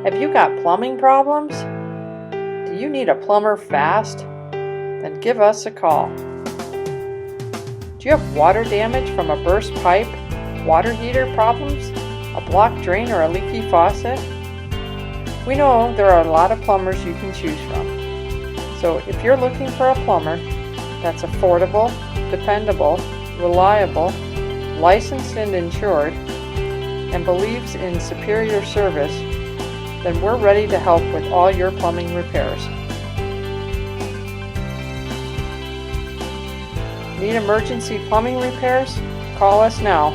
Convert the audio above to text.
Have you got plumbing problems? Do you need a plumber fast? Then give us a call. Do you have water damage from a burst pipe, water heater problems, a blocked drain, or a leaky faucet? We know there are a lot of plumbers you can choose from. So if you're looking for a plumber that's affordable, dependable, reliable, licensed and insured, and believes in superior service, then we're ready to help with all your plumbing repairs. Need emergency plumbing repairs? Call us now.